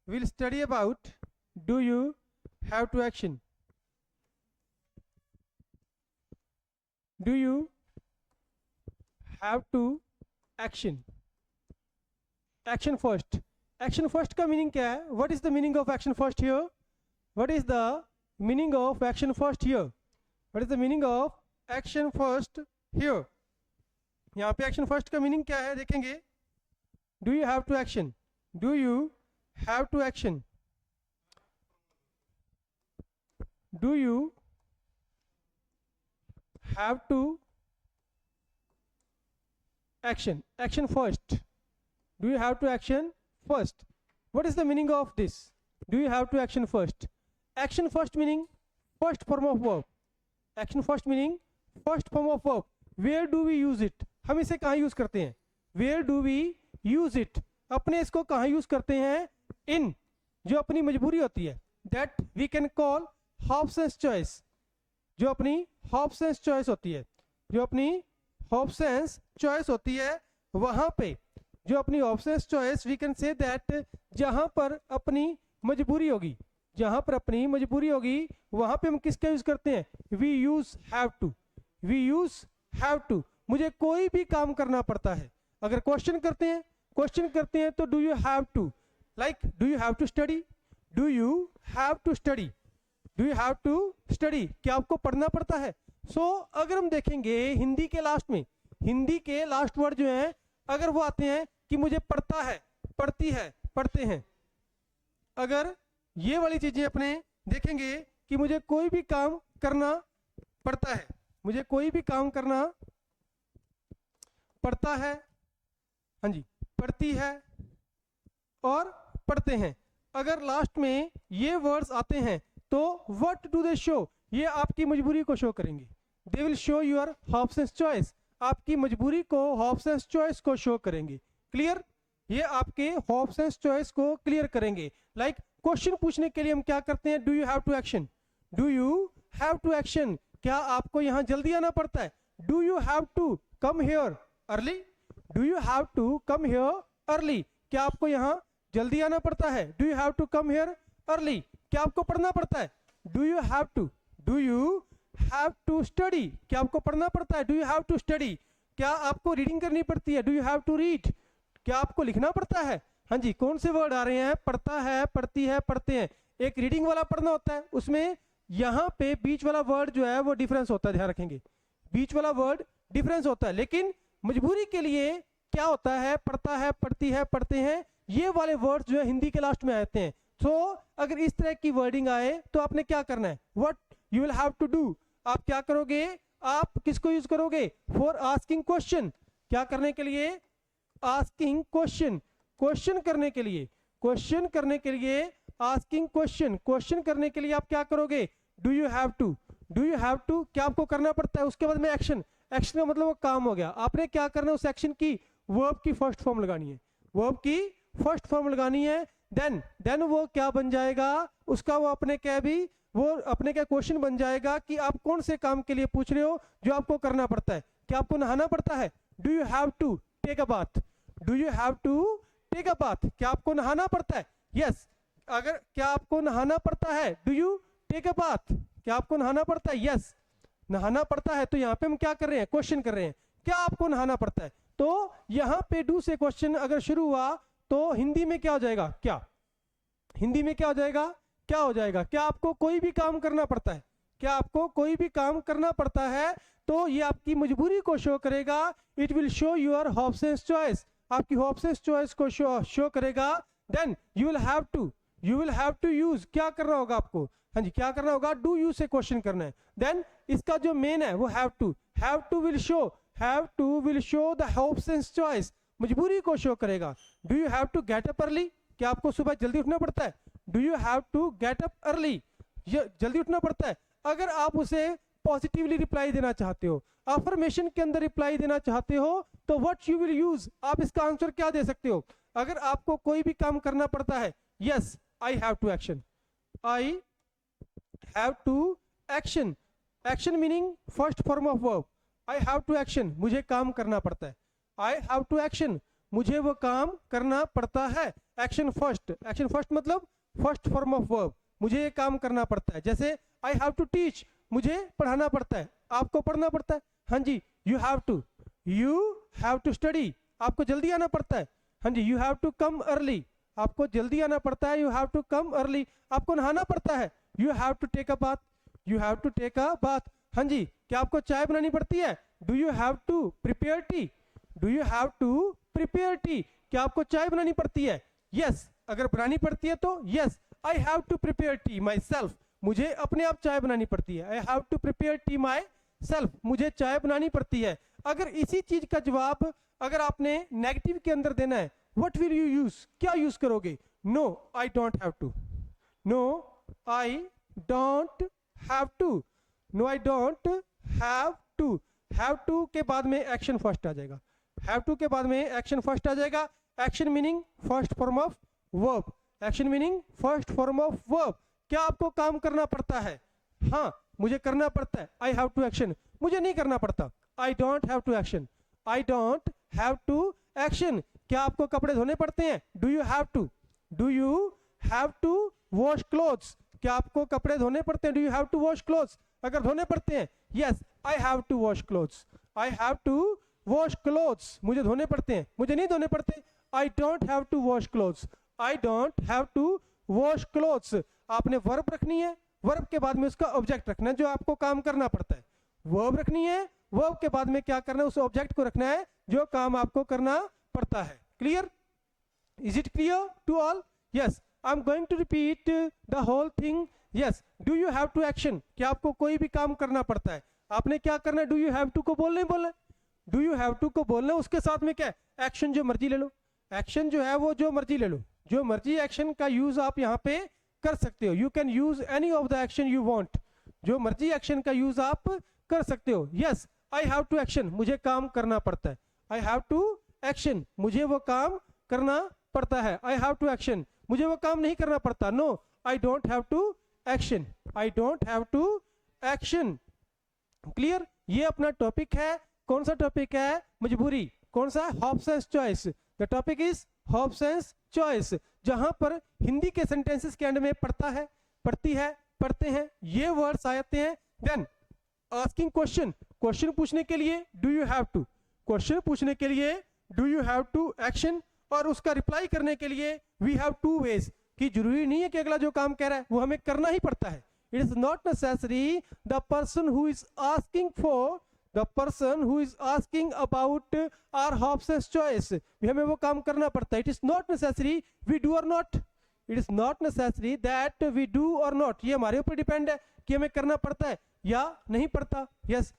we'll study about do you have to action. Do you have to action? Action first. Action first का meaning क्या है? What is the meaning of action first here? What is the meaning of action first here? What is the meaning of action first here? यहाँ पे action first का meaning क्या है देखेंगे. Do you have to action? Do you have to action? Do you have to action? Action first. Do you have to action first? What is the meaning of this? Do you have to action first? Action first meaning first form of verb. Action first meaning first form of verb. Where do we use it? हम इसे कहाँ use करते हैं? Where do we use it? अपने इसको कहाँ use करते हैं? In, जो अपनी मजबूरी होती है. That we can call Hobson's choice. जो अपनी Hobson's choice होती है, जो अपनी Hobson's choice होती है, वहां पे जो अपनी Hobson's choice we can say that जहां पर अपनी मजबूरी होगी, जहां पर अपनी मजबूरी होगी वहां पे हम किसका यूज करते हैं? We use have to. We use have to. मुझे कोई भी काम करना पड़ता है. अगर क्वेश्चन करते हैं तो do you have to, like do you have to study? Do you have to study? Do you have to study? क्या आपको पढ़ना पड़ता है? अगर हम देखेंगे हिंदी के लास्ट में, हिंदी के लास्ट वर्ड जो है अगर वो आते हैं कि मुझे पढ़ता है, पढ़ती है, पढ़ते हैं, अगर ये वाली चीजें अपने देखेंगे कि मुझे कोई भी काम करना पड़ता है, मुझे कोई भी काम करना पड़ता है, हाँ जी, पढ़ती है और पढ़ते हैं, अगर लास्ट में ये वर्ड्स आते हैं तो व्हाट डू दे शो? ये आपकी मजबूरी को शो करेंगे. They will show your Hobson's choice. आपकी मजबूरी को, हॉब्सन्स चॉइस को शो करेंगे. क्लियर? ये आपके हॉब्सन्स चॉइस को क्लियर करेंगे. लाइक क्वेश्चन पूछने के लिए हम क्या करते हैं? Do you have to action? Do you have to action? क्या आपको यहाँ जल्दी आना पड़ता है? Do you have to come here early? Do you have to come here early? क्या आपको यहाँ जल्दी आना पड़ता है? Do you have to come here early? क्या आपको पढ़ना पड़ता है? Do you have to? Do you have to study? क्या आपको पढ़ना पड़ता है? Do you have to study? क्या आपको रीडिंग करनी पड़ती है? Do you have to read? क्या आपको लिखना पड़ता है? हाँ जी, कौन से वर्ड आ रहे हैं? पढ़ता है, पढ़ती है, पढ़ते हैं. एक रीडिंग वाला पढ़ना होता है, उसमें यहाँ पे बीच वाला वर्ड जो है वो डिफरेंस होता है, ध्यान रखेंगे, बीच वाला वर्ड डिफरेंस होता है. लेकिन मजबूरी के लिए क्या होता है? पढ़ता है, पढ़ती है, पढ़ते हैं, ये वाले वर्ड्स जो है हिंदी के लास्ट में आते हैं. अगर इस तरह की वर्डिंग आए तो आपने क्या करना है? What you will have to do? आप क्या करोगे? आप किसको यूज करोगे? For asking question. क्या करने के लिए? Asking question. क्वेश्चन करने के लिए, क्वेश्चन करने के लिए, आस्किंग क्वेश्चन, क्वेश्चन करने के लिए आप क्या करोगे? Do you have to? Do you have to? क्या आपको करना पड़ता है? उसके बाद में एक्शन. एक्शन का मतलब वो काम हो गया. आपने क्या करना है? उस एक्शन की वर्ब की फर्स्ट फॉर्म लगानी है, वर्ब की फर्स्ट फॉर्म लगानी है. देन वो क्या बन जाएगा? उसका वो अपने क्या भी, वो अपने क्या क्वेश्चन बन जाएगा कि आप कौन से काम के लिए पूछ रहे हो जो आपको करना पड़ता है. क्या आपको नहाना पड़ता है? Do you have to take a bath? Do you have to take a bath? क्या आपको नहाना पड़ता है? यस. अगर क्या आपको नहाना पड़ता है? Do you take a bath? क्या आपको नहाना पड़ता है? यस, नहाना पड़ता है. तो यहाँ पे हम क्या कर रहे हैं? क्वेश्चन कर रहे हैं. क्या आपको नहाना पड़ता है? तो यहाँ पे डू से क्वेश्चन अगर शुरू हुआ तो हिंदी में क्या हो जाएगा? क्या हिंदी में क्या हो जाएगा? क्या हो जाएगा? क्या आपको कोई भी काम करना पड़ता है? क्या आपको कोई भी काम करना पड़ता है? तो ये आपकी मजबूरी को शो करेगा. It will show your Hobson's choice. आपकी हॉब्सन्स चॉइस को शो करेगा. Then you will have to, you will have to use. क्या करना होगा आपको? हाँ जी, क्या करना होगा? डू यू से क्वेश्चन करना है. देन इसका जो मेन है वो have to. Have to will show, have to will show the Hobson's choice. मजबूरी को शो करेगा. Do you have to get up early? क्या आपको सुबह जल्दी उठना पड़ता है? Do you have to get up early? जल्दी उठना पड़ता है. अगर आप उसे पॉजिटिवली रिप्लाई देना चाहते हो, अफर्मेशन के अंदर रिप्लाई देना चाहते हो, तो व्हाट यू विल यूज? आप इसका आंसर क्या दे सकते हो? अगर आपको कोई भी काम करना पड़ता है, yes I have to action. I have to action. Action meaning first form of verb. I have to action, मुझे काम करना पड़ता है. आई हैव टू एक्शन, मुझे वो काम करना पड़ता है। एक्शन फर्स्ट मतलब फर्स्ट फॉर्म ऑफ वर्ब, मुझे ये काम करना पड़ता है। जैसे आई हैव टू टीच, मुझे पढ़ाना पड़ता है, आपको पढ़ना पड़ता है। हाँ जी, यू हैव टू स्टडी, आपको जल्दी आना पड़ता है। हाँ जी, you have to come early, आपको जल्दी आना पड़ता है। You have to come early, आपको नहाना पड़ता है। You have to take a bath, हाँ जी, क्या आपको चाय बनानी पड़ती है? Do you have to prepare tea, क्या आपको चाय बनानी पड़ती है? यस, अगर बनानी पड़ती है तो yes, I have to prepare tea myself, मुझे अपने आप चाय बनानी पड़ती है। I have to prepare tea myself, मुझे चाय बनानी पड़ती है। अगर इसी चीज का जवाब अगर आपने नेगेटिव के अंदर देना है, व्हाट विल यू यूज, क्या यूज करोगे? No I don't have to, no I don't have to, no I don't have to. Have to के बाद में एक्शन फर्स्ट आ जाएगा, हैव टू के बाद में एक्शन फर्स्ट आ जाएगा। Action meaning first form of verb, action meaning first form of verb. क्या आपको काम करना पड़ता है? हाँ, मुझे करना पड़ता है। आई हैव टू एक्शन, मुझे नहीं करना पड़ता। I don't have to action, I don't have to action. क्या आपको कपड़े धोने पड़ते हैं? Do you have to wash clothes, क्या आपको कपड़े धोने पड़ते हैं? Do you have to wash clothes, अगर धोने पड़ते हैं yes, I have to wash clothes, I have to wash clothes, मुझे धोने पड़ते हैं, मुझे नहीं धोने पड़ते। I don't have to wash clothes, I don't have to wash clothes. आपने वर्ब रखनी है, वर्ब के बाद में उसका ऑब्जेक्ट रखना है जो आपको काम करना पड़ता है। वर्ब रखनी है, वर्ब के बाद में क्या करना है? उस ऑब्जेक्ट को रखना है जो काम आपको करना पड़ता है। Clear? Is it clear to all? Yes, I am going to repeat the whole thing. Yes, do you have to action, क्या आपको कोई भी काम करना पड़ता है, आपने क्या करना है? डू यू हैव टू को बोलना ही बोलना है, डू यू हैव टू को बोलना है, उसके साथ में क्या है? एक्शन जो मर्जी ले लो, एक्शन जो है वो जो मर्जी ले लो, जो मर्जी एक्शन का यूज आप यहाँ पे कर सकते हो। You can use any of the action you want, जो मर्जी एक्शन का यूज आप कर सकते हो। Yes, I have to action, मुझे काम करना पड़ता है। आई हैव टू एक्शन, मुझे वो काम करना पड़ता है। आई हैव टू एक्शन, मुझे वो काम नहीं करना पड़ता। No I don't have to action, I don't have to action. Clear? ये अपना टॉपिक है। कौन सा टॉपिक है? मजबूरी। कौन सा? Hobson's choice. The topic is Hobson's choice, जहां पर हिंदी के सेंटेंसेस के एंड में पढ़ता है, पढ़ती है, पढ़ते हैं, ये वर्ड्स आते हैं। देन आस्किंग क्वेश्चन, क्वेश्चन पूछने के लिए do you have to, question पूछने के लिए do you have to action, और उसका रिप्लाई करने के लिए वी हैव टू वेज, कि जरूरी नहीं है कि अगला जो काम कह रहा है वो हमें करना ही पड़ता है। It is not necessary the person who is asking for, the person who is asking about our Hobson's choice, हमें वो काम करना पड़ता है। It is not necessary we do or not, it is not necessary that we do or not, ये हमारे ऊपर depend है कि हमें करना पड़ता है या नहीं पड़ता। Yes,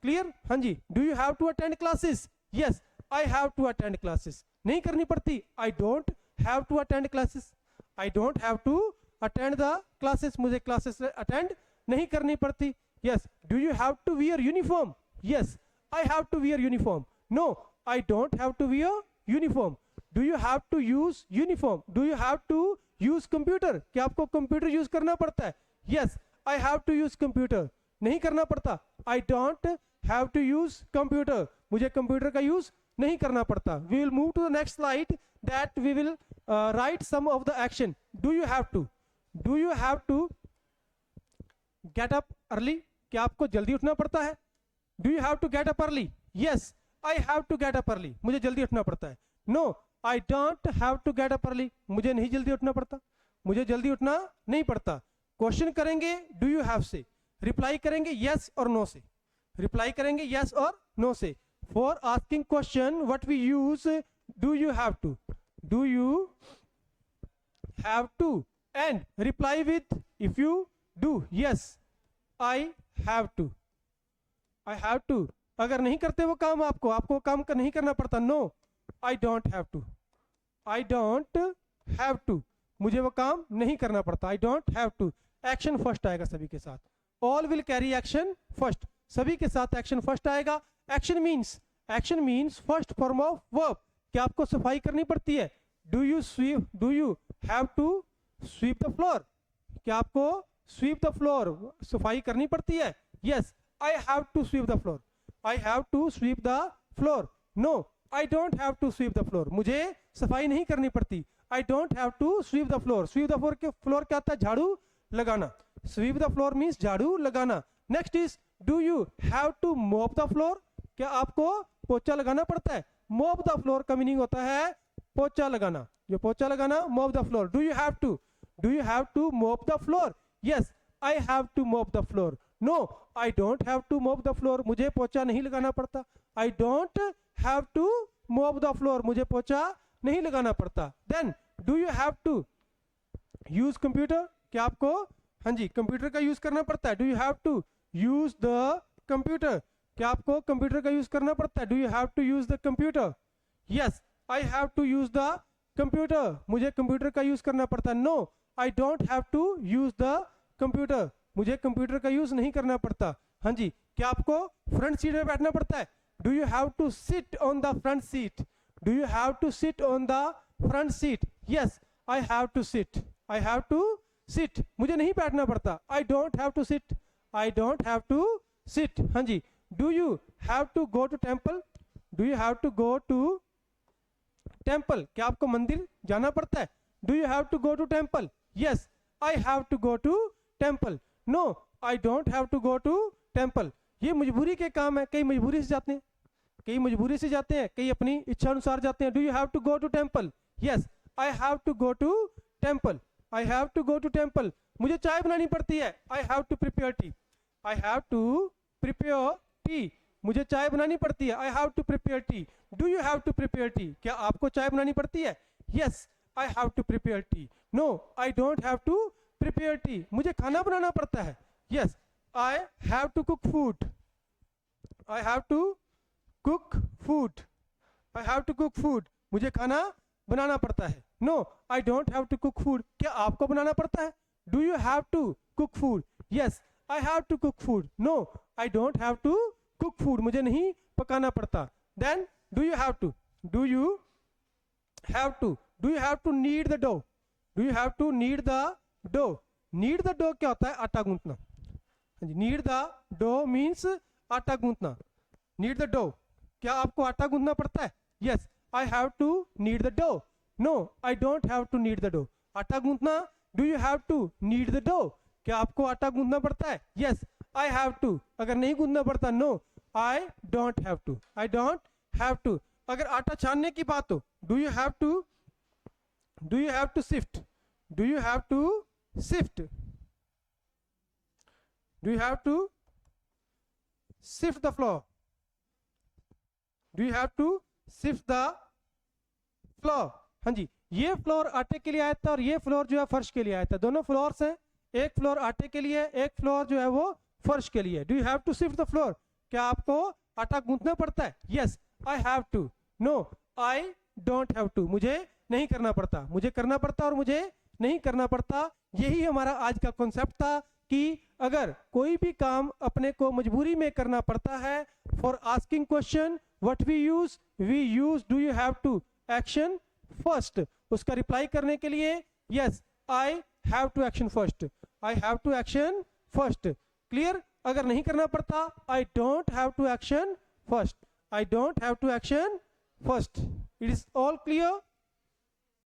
clear? हाँ जी। Do you have to attend classes? Yes, I have to attend classes, नहीं करनी पड़ती। I don't have to attend classes, I don't have to attend the classes, मुझे क्लासेस अटेंड नहीं करनी पड़ती। Yes, do you have to wear uniform? Yes, I have to wear uniform. No I don't have to wear uniform. Do you have to use uniform? Do you have to use computer, क्या आपको computer use करना पड़ता है? Yes, I have to use computer, नहीं करना पड़ता। I don't have to use computer, मुझे computer का यूज नहीं करना पड़ता। We will move to the next slide that we will write some of the action. Do you have to, do you have to get up early, क्या आपको जल्दी उठना पड़ता है? Do you have to get up early? Yes, I have to get up early, मुझे जल्दी उठना पड़ता है। No I don't have to get up early, मुझे नहीं जल्दी उठना पड़ता, मुझे जल्दी उठना नहीं पड़ता। क्वेश्चन करेंगे डू यू हैव से, रिप्लाई करेंगे यस और नो से, रिप्लाई करेंगे यस और नो से। For asking question what we use do you have to, do you have to, and reply with if you do yes I have to, I have to. अगर नहीं करते वो काम आपको, आपको काम का नहीं करना पड़ता। No I don't have to, I don't have to, मुझे वो काम नहीं करना पड़ता। I don't have to. Action first आएगा सभी के साथ, all will carry action first, सभी के साथ एक्शन फर्स्ट आएगा। Action means first form of verb, क्या आपको सफाई करनी पड़ती है? Do you sweep, do you have to sweep the floor, क्या आपको स्वीप द फ्लोर, सफाई करनी पड़ती है? Yes, I have to sweep the floor, I have to sweep the floor. No I don't have to sweep the floor, मुझे सफाई नहीं करनी पड़ती। I don't have to sweep the floor, sweep the floor floor क्या होता है, झाड़ू लगाना। स्वीप द फ्लोर मीन्स झाड़ू लगाना। Next is do you have to mop the floor, क्या आपको पोछा लगाना पड़ता है। मॉप द फ्लोर का मीनिंग होता है पोछा लगाना, जो पोछा लगाना, mop the floor. Do you have to mop the floor, yes I have to mop the floor. No I don't have to mop the floor, मुझे पोछा नहीं लगाना पड़ता। I don't have to mop the floor, मुझे पोछा नहीं लगाना पड़ता। Then do you have to use computer, क्या आपको हाँ जी कंप्यूटर का यूज करना पड़ता है। Do you have to use the computer, क्या आपको कंप्यूटर का यूज करना पड़ता है। Do you have to use the computer, yes I have to use the computer, मुझे कंप्यूटर का यूज करना पड़ता है। No I don't have to use the computer, मुझे कंप्यूटर का यूज नहीं करना पड़ता। हाँ जी, क्या आपको फ्रंट सीट में बैठना पड़ता है। Do you have to sit on the front seat, do you have to sit on the front seat, yes I have to sit, I have to sit, मुझे नहीं बैठना पड़ता। I don't have to sit, I don't have to sit. हाँ जी, do you have to go to temple, do you have to go to temple, क्या आपको मंदिर जाना पड़ता है। Do you have to go to temple, yes I have to go to temple. No I don't have to go to temple, ये मजबूरी के काम है, कई मजबूरी से जाते हैं, कई मजबूरी से जाते हैं, कई अपनी इच्छा अनुसार जाते हैं। Do you have to go to temple, yes I have to go to temple, I have to go to temple, मुझे चाय बनानी पड़ती है। I have to prepare tea, I have to prepare tea, मुझे चाय बनानी पड़ती है। I have to prepare tea. Do you have to prepare tea, क्या आपको चाय बनानी पड़ती है। Yes I have to prepare tea. No I don't have to prepare tea, मुझे खाना बनाना पड़ता है। Yes I have to cook food, I have to cook food, I have to cook food, मुझे खाना बनाना पड़ता है। No I don't have to cook food, क्या आपको बनाना पड़ता है। Do you have to cook food, yes I have to cook food. No I don't have to cook food, मुझे नहीं पकाना पड़ता। Then do you have to, do you have to, do you have to knead the dough, do you have to knead the dough. Knead the dough क्या होता है, आटा गूंथना। Knead the dough means आटा गूंथना। नीड द डो, क्या आपको आटा गूंथना पड़ता है। Yes I have to knead the dough. No I don't have to knead the dough, आटा गूंथना। Do you have to knead the dough, क्या आपको आटा गूंथना पड़ता है। यस आई हैव टू, अगर नहीं गूंथना पड़ता no I don't have to, I don't have to. अगर आटा छानने की बात हो, do you have to, do you have to sift, do you have to sift, do you have to sift the floor, do you have to sift the flour. हाँ जी, ये floor आटे के लिए आया था और ये फ्लोर जो है फर्श के लिए आया था। दोनों फ्लोर्स हैं, एक फ्लोर आटे के लिए, एक फ्लोर जो है वो फर्श के लिए। Do you have to sift the floor, क्या आपको आटा गूंथना पड़ता है। Yes I have to. No I don't have to, मुझे नहीं करना पड़ता, मुझे करना पड़ता और मुझे नहीं करना पड़ता। यही हमारा आज का कॉन्सेप्ट था कि अगर कोई भी काम अपने को मजबूरी में करना पड़ता है, for asking question what we use do you have to action first, उसका रिप्लाई करने के लिए yes I have to action first, I have to action first. Clear. अगर नहीं करना पड़ता I don't have to action first, I don't have to action first. It is all clear.